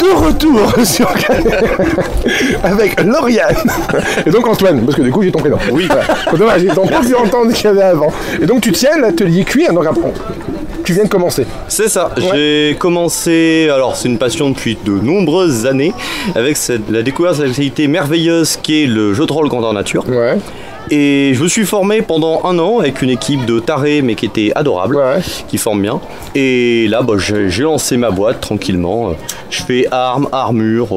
de retour sur avec Lauriane et donc Antoine, parce que du coup j'ai ton prénom. Oui. Voilà. Dommage, j'ai pas pu entendre qu'il y avait avant. Et donc tu tiens l'atelier cuir, donc après, tu viens de commencer. C'est ça, j'ai commencé, alors c'est une passion depuis de nombreuses années, avec la découverte de cette activité merveilleuse qui est le jeu de rôle grandeur nature. Ouais. Et je me suis formé pendant 1 an avec une équipe de tarés mais qui était adorable, qui forme bien. Et là j'ai lancé ma boîte tranquillement. Je fais armes, armure,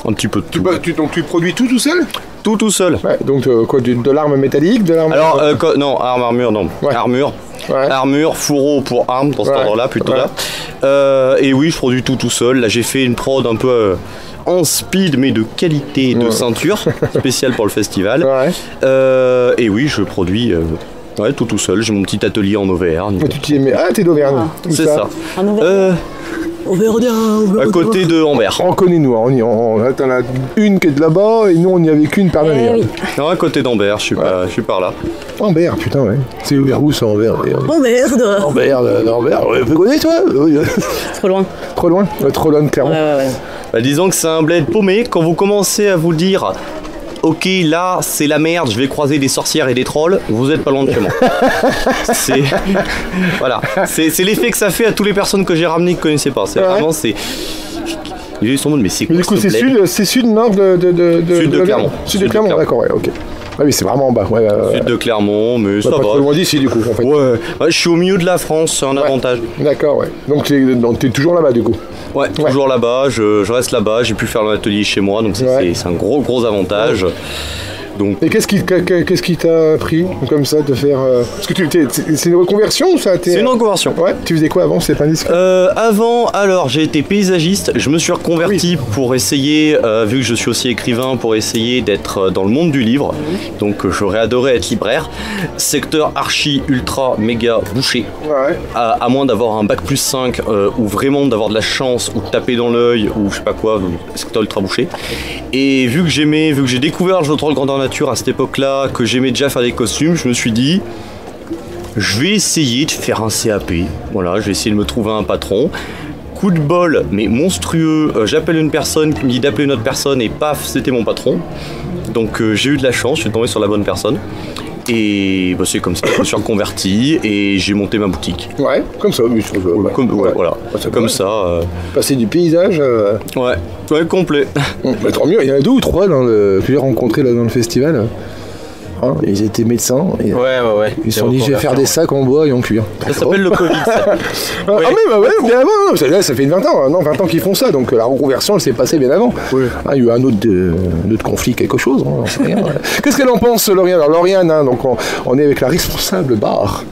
un petit peu de tout. Donc tu produis tout seul? Tout seul. Ouais, donc quoi, de l'arme métallique, de l'arme... Alors non, armure non. Ouais. Armure. Ouais. Armure, fourreau pour armes dans cet ordre-là plutôt là. Et oui, je produis tout seul. Là j'ai fait une prod un peu... en speed mais de qualité de ceinture spéciale pour le festival. Et oui, je produis tout seul. J'ai mon petit atelier en Auvergne. T'es d'Auvergne. C'est ça. En Auvergne. À côté de Ambert. On connaît nous, t'en as une qui est de là-bas et nous on y a vécu une par l'année. Oui. Non, à côté d'Ambert, je suis par là. Ambert, putain, ouais. C'est vers où ça, Ambert? Oh merde. Ambert, tu connais toi? Trop loin. Trop loin? Trop loin, clairement. Ouais. Bah, disons que c'est un bled paumé. Quand vous commencez à vous dire ok, là c'est la merde, je vais croiser des sorcières et des trolls, vous êtes pas loin de chez moi. C'est voilà, c'est l'effet que ça fait à toutes les personnes que j'ai ramenées qui connaissaient pas. C'est vraiment ils sont mais c'est quoi? Du coup c'est sud nord de Sud de Clermont. Sud de Clermont, d'accord, ouais, ok. Ah oui, c'est vraiment en bas. Sud de Clermont, mais ça va. Pas trop loin d'ici, du coup, en fait. Ouais, je suis au milieu de la France, c'est un avantage. D'accord, ouais. Donc t'es toujours là-bas, du coup. Ouais, toujours là-bas, je reste là-bas, j'ai pu faire l'atelier chez moi, donc c'est un gros avantage. Donc... Et qu'est-ce qui t'a appris comme ça de faire Parce que c'est une reconversion ou ça? C'est une reconversion. Ouais. Tu faisais quoi avant? C'est pas indiscret. Avant, alors j'ai été paysagiste. Je me suis reconverti pour essayer, vu que je suis aussi écrivain, pour essayer d'être dans le monde du livre. Donc j'aurais adoré être libraire. Secteur archi ultra méga bouché. Ouais. À moins d'avoir un bac plus 5 ou vraiment d'avoir de la chance ou de taper dans l'œil ou je sais pas quoi, secteur ultra bouché. Et vu que j'ai découvert le jeu de rôle grandeur nature à cette époque-là, que j'aimais déjà faire des costumes, je me suis dit je vais essayer de faire un CAP. Voilà, je vais essayer de me trouver un patron. Coup de bol, mais monstrueux, j'appelle une personne qui me dit d'appeler une autre personne et paf, c'était mon patron. Donc j'ai eu de la chance, je suis tombé sur la bonne personne. Et c'est comme ça, je me suis reconverti et j'ai monté ma boutique. Ouais, comme ça, voilà, comme ça. Passer du paysage. Ouais, complet. Tant mieux, il y en a 2 ou 3 que j'ai rencontrés là dans le festival. Ils étaient médecins. Et, ils se sont dit, je vais faire des sacs en bois et en cuir. Ça s'appelle le Covid, ça. Bien avant. Ça fait 20 ans, 20 ans qu'ils font ça. Donc la reconversion, elle s'est passée bien avant. Oui. Il y a eu un autre conflit, quelque chose. Qu'est-ce qu'elle en pense, Lauriane? Alors, Lauriane, donc on est avec la responsable bar.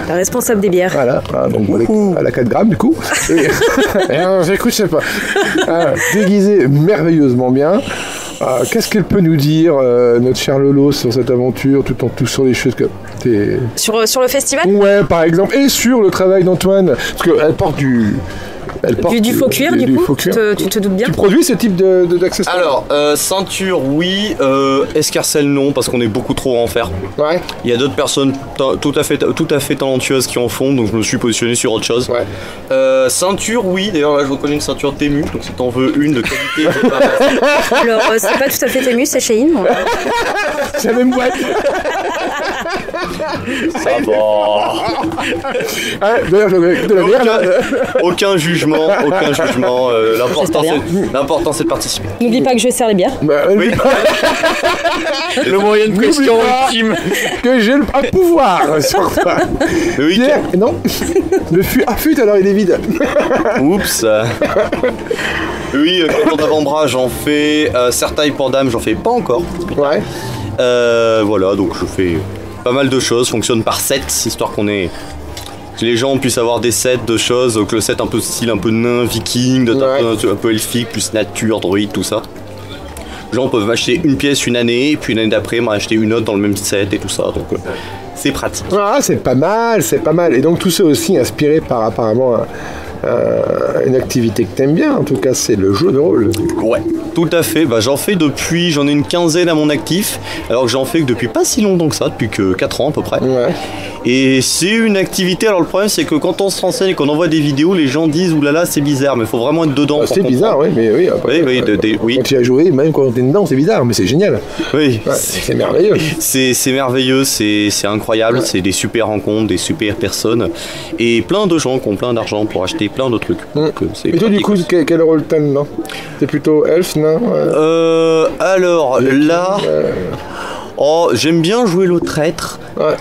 La responsable des bières. Voilà, donc à la 4 grammes, du coup. J'écoute, je sais pas. Déguisée merveilleusement bien. Qu'est-ce qu'elle peut nous dire, notre chère Lolo, sur cette aventure, tout sur les choses que t'es... Sur le festival? Ouais, par exemple, et sur le travail d'Antoine, parce qu'elle porte du faux cuir, du coup, tu te doutes bien. Tu produis ce type d'accessoires? Alors, ceinture, oui, escarcelle, non, parce qu'on est beaucoup trop à en faire. Ouais. Il y a d'autres personnes tout à fait talentueuses qui en font, donc je me suis positionné sur autre chose. Ouais. Ceinture, oui, d'ailleurs là je reconnais une ceinture Temu, donc si t'en veux une de qualité, c'est pas Alors, c'est pas tout à fait Temu, c'est Shein. C'est la même boîte. Ça va. D'ailleurs, de la bière, là. Aucun jugement. L'important c'est de participer. N'oublie pas que je sers les bières. Oui. Le moyen de pression ultime. Que j'ai un pouvoir sur toi. Oui. Pierre, non. Le fût affûte, alors il est vide. Oups. Oui, quand avant-bras, j'en fais. Serre-taille pour dame, j'en fais pas encore. Ouais. Voilà, donc je fais pas mal de choses. Fonctionne par sets, histoire que les gens puissent avoir des sets de choses, donc le set un peu style un peu nain, viking, un peu elfique, plus nature, druide, tout ça. Les gens peuvent m'acheter une pièce une année, et puis une année d'après m'en acheter une autre dans le même set et tout ça, donc c'est pratique. C'est pas mal. Et donc tout ça aussi inspiré par apparemment une activité que t'aimes bien, en tout cas, c'est le jeu de rôle. Ouais, tout à fait. Bah, j'en ai une quinzaine à mon actif, alors que j'en fais que depuis pas si longtemps que ça, depuis que 4 ans à peu près. Ouais. Et c'est une activité, alors le problème c'est que quand on se renseigne et qu'on envoie des vidéos, les gens disent oulala c'est bizarre, mais il faut vraiment être dedans. C'est bizarre, oui, mais oui. Après, oui. Quand tu as joué, même quand t'es dedans, c'est bizarre, mais c'est génial. Oui. Ouais, c'est merveilleux. C'est merveilleux, c'est incroyable, c'est des super rencontres, des super personnes, et plein de gens qui ont plein d'argent pour acheter plein de trucs. Donc, et toi du coup, quel rôle t'as dedans? T'es plutôt elfe, non? Alors là... Oh, j'aime bien jouer le traître. Ouais.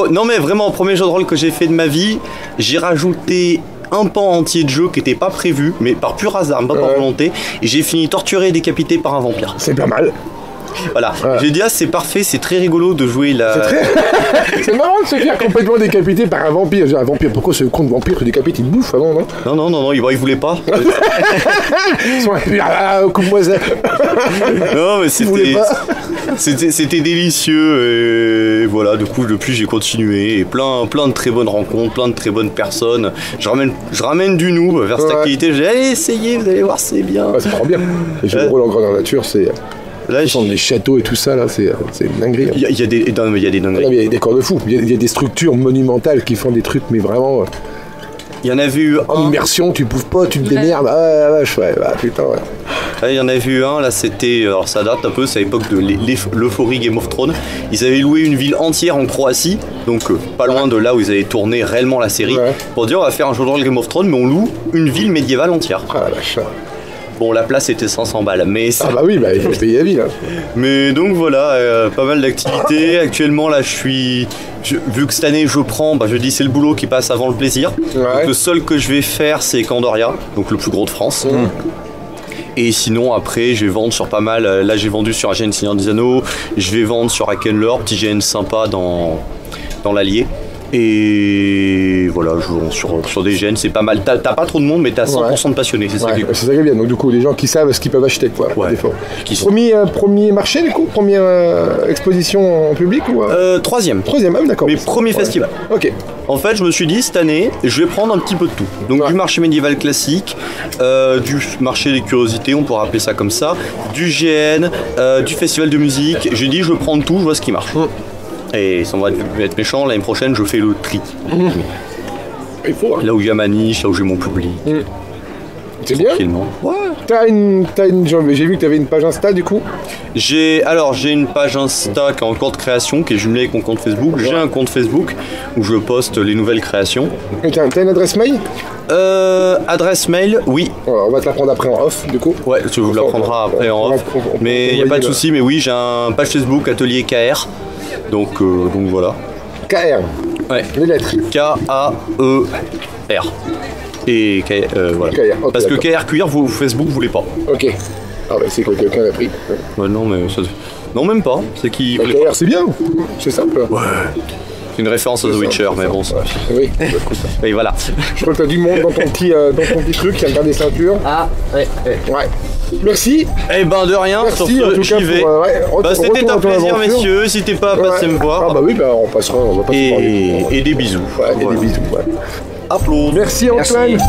Non mais vraiment, premier jeu de rôle que j'ai fait de ma vie, j'ai rajouté un pan entier de jeu qui n'était pas prévu, mais par pur hasard, pas par volonté, et j'ai fini torturé et décapité par un vampire. C'est pas mal. Voilà, j'ai dit c'est parfait, c'est très rigolo de jouer la... C'est marrant de se faire complètement décapité par un vampire. Un vampire, pourquoi ce con de vampire te décapite, il te bouffe avant, non? Non, il voulait pas. Coupe-moi ça. Non mais c'était délicieux, et voilà, du coup depuis j'ai continué, et plein de très bonnes rencontres, plein de très bonnes personnes. Je ramène du noob vers cette activité, j'ai allez essayez, vous allez voir, c'est bien. C'est trop bien. Les jeux de rôle en grandeur nature, c'est... Là, les châteaux et tout ça, là, c'est une dinguerie. Il y a des dingueries. Il y a des décors de fou. Il y a des structures monumentales qui font des trucs, mais vraiment... Il y en a vu en immersion, tu poufes pas, tu te démerdes. Ah vache, ouais, putain, ouais. Il y en a vu un, là c'était, alors ça date un peu, c'est à l'époque de l'euphorie Game of Thrones. Ils avaient loué une ville entière en Croatie, donc pas loin de là où ils avaient tourné réellement la série, pour dire on va faire un jeu de rôle Game of Thrones, mais on loue une ville médiévale entière. Ah la vache. Bon, la place était 500 balles, mais... Ah bah oui, il faut payer la ville. Mais donc voilà, pas mal d'activités. Actuellement, là, vu que cette année je prends, je dis c'est le boulot qui passe avant le plaisir. Donc, le seul que je vais faire, c'est Candoria, donc le plus gros de France. Et sinon, après, je vais vendre sur pas mal. Là, j'ai vendu sur AGN Seigneur des Anneaux. Je vais vendre sur Akenlore, petit GN sympa dans l'Allier. Et voilà, je joue sur des gènes, c'est pas mal. T'as pas trop de monde, mais t'as 100% de passionnés, c'est ça qui est cool. C'est ça qui est bien, donc du coup, les gens qui savent ce qu'ils peuvent acheter, quoi. Ouais. Premier marché, du coup, première exposition en public ou Troisième, d'accord. Mais premier festival. Ok. En fait, je me suis dit, cette année, je vais prendre un petit peu de tout. Donc du marché médiéval classique, du marché des curiosités, on pourrait appeler ça comme ça, du GN, du festival de musique. J'ai dit, je vais prendre tout, je vois ce qui marche. Et sans être méchant, l'année prochaine je fais le tri. Il faut, là où il y a ma niche, là où j'ai mon public. C'est bien. Ouais. J'ai vu que tu avais une page Insta du coup. J'ai une page Insta qui est en cours de création, qui est jumelée avec mon compte Facebook. J'ai un compte Facebook où je poste les nouvelles créations. Et t'as une adresse mail? Adresse mail, oui. Alors, on va te la prendre après en off, du coup. Ouais, tu vous la prendras après en off. Mais il n'y a pas de souci, mais oui, j'ai un page Facebook Atelier KR. Donc voilà. KR. Ouais. Les lettres. K-A-E-R. Et voilà. KR. Okay, parce que KR Cuir, Facebook voulait pas. Ok. Ah bah c'est que quelqu'un l'a pris. Ouais, non, mais ça... Non, même pas. C'est qui. KR, c'est bien. C'est simple. Ouais. C'est une référence à The Witcher, mais bon. Oui. Et voilà. Je crois que t'as du monde dans ton petit truc qui regarde des ceintures. Ah, ouais. Merci. Eh ben de rien. Merci en tout cas. C'était un plaisir, messieurs. N'hésitez pas à passer me voir. Ah bah oui, on passera. On va passer et des bisous. Ouais, et des bisous. Applaudissements. Merci Antoine. Merci.